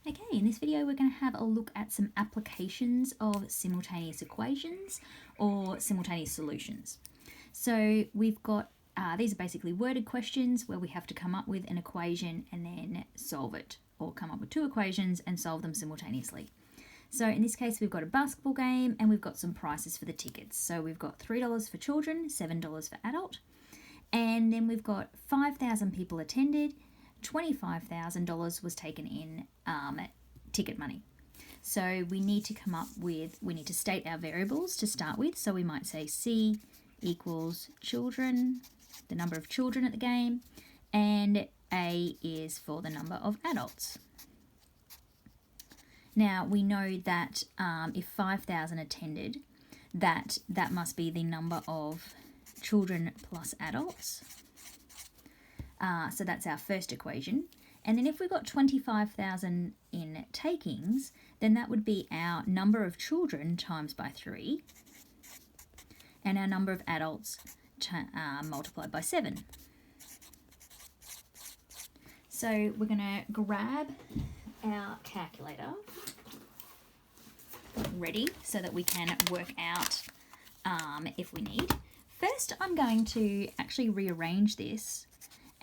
Okay, in this video we're going to have a look at some applications of simultaneous equations or simultaneous solutions. So we've got, these are basically worded questions where we have to come up with an equation and then solve it, or come up with two equations and solve them simultaneously. So in this case we've got a basketball game and we've got some prices for the tickets. So we've got $3 for children, $7 for adult, and then we've got 5,000 people attended, $25,000 was taken in ticket money. So we need to state our variables to start with. So we might say C equals children, the number of children at the game, and A is for the number of adults. Now we know that if 5,000 attended, that must be the number of children plus adults. So that's our first equation. And then if we got 25,000 in takings, then that would be our number of children times by 3 and our number of adults multiplied by 7. So we're going to grab our calculator ready so that we can work out if we need. First, I'm going to actually rearrange this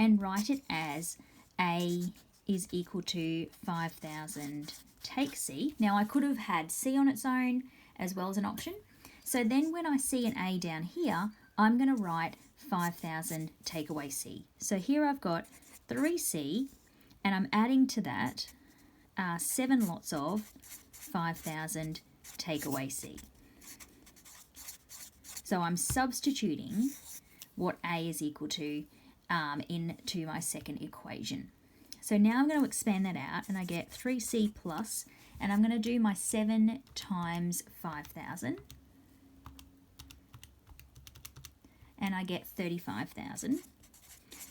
and write it as A is equal to 5,000 take C. Now I could have had C on its own as well as an option. So then when I see an A down here, I'm going to write 5,000 take away C. So here I've got 3C and I'm adding to that 7 lots of 5,000 take away C. So I'm substituting what A is equal to into my second equation. So now I'm going to expand that out and I get 3C plus, and I'm going to do my 7 times 5,000 and I get 35,000.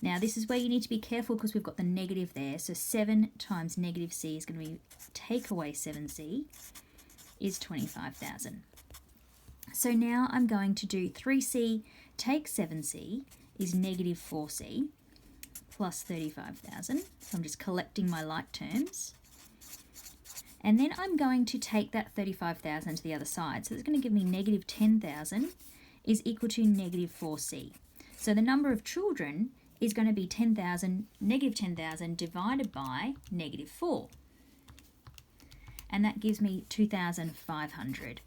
Now this is where you need to be careful because we've got the negative there. So 7 times negative C is going to be take away 7C is 25,000. So now I'm going to do 3C take 7C is negative 4C plus 35,000. So I'm just collecting my like terms. And then I'm going to take that 35,000 to the other side. So it's going to give me negative 10,000 is equal to negative 4C. So the number of children is going to be negative 10,000 divided by negative 4. And that gives me 2,500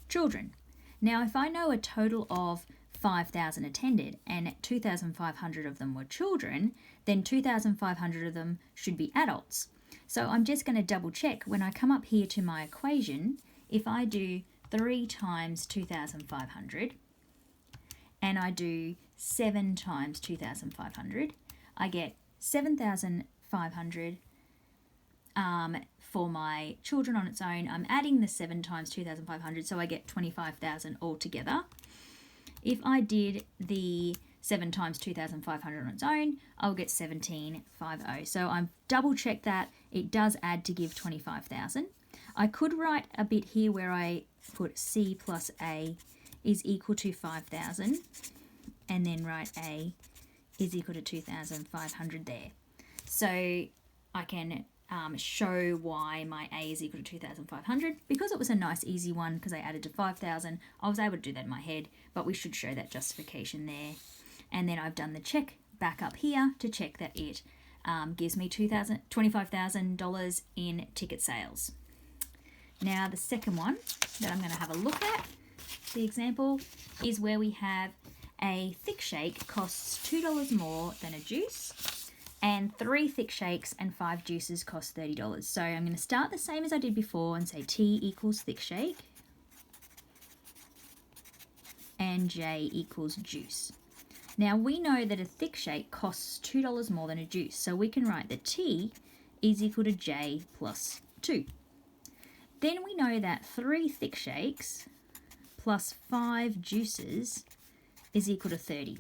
children. Now if I know a total of 5,000 attended and 2,500 of them were children, then 2,500 of them should be adults. So I'm just going to double check when I come up here to my equation. If I do 3 times 2,500 and I do 7 times 2,500, I get 7,500 for my children on its own. I'm adding the 7 times 2,500, so I get 25,000 altogether. If I did the 7 times 2,500 on its own, I'll get 1750. So I've double checked that it does add to give 25,000. I could write a bit here where I put C plus A is equal to 5,000 and then write A is equal to 2,500 there. So I can show why my A is equal to 2,500. Because it was a nice easy one because I added to 5,000, I was able to do that in my head, but we should show that justification there. And then I've done the check back up here to check that it gives me $25,000 in ticket sales. Now the second one that I'm going to have a look at, the example, is where we have a thick shake costs $2 more than a juice, and 3 thick shakes and 5 juices cost $30. So I'm going to start the same as I did before and say T equals thick shake and J equals juice. Now we know that a thick shake costs $2 more than a juice, so we can write that T is equal to J plus 2. Then we know that 3 thick shakes plus 5 juices is equal to 30.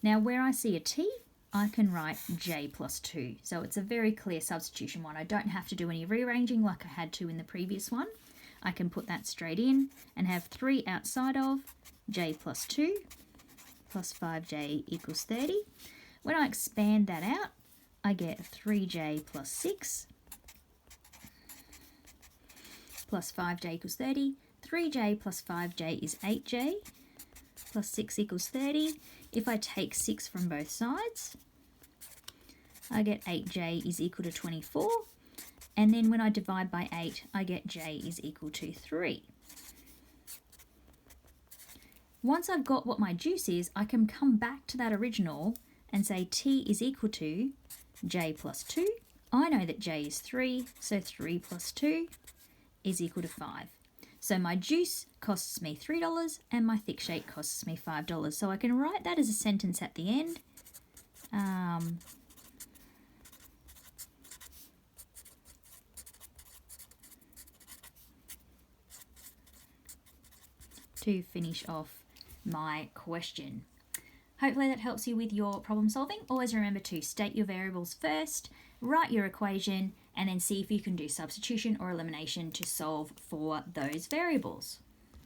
Now where I see a T, I can write J plus 2. So it's a very clear substitution one. I don't have to do any rearranging like I had to in the previous one. I can put that straight in and have 3 outside of J plus 2 plus 5J equals 30. When I expand that out, I get 3J plus 6 plus 5j equals 30. 3j plus 5j is 8j, plus 6 equals 30. If I take 6 from both sides, I get 8j is equal to 24. And then when I divide by 8, I get j is equal to 3. Once I've got what my juice is, I can come back to that original and say t is equal to j plus 2. I know that j is 3, so 3 plus 2 is equal to 5. So my juice costs me $3 and my thick shake costs me $5. So I can write that as a sentence at the end. To finish off my question. Hopefully that helps you with your problem solving. Always remember to state your variables first, write your equation, and then see if you can do substitution or elimination to solve for those variables.